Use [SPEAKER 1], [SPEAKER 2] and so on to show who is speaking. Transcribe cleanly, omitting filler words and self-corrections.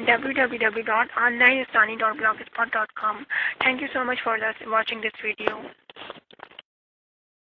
[SPEAKER 1] www.onlineislami.blogspot.com۔ Thank you so much for watching this video.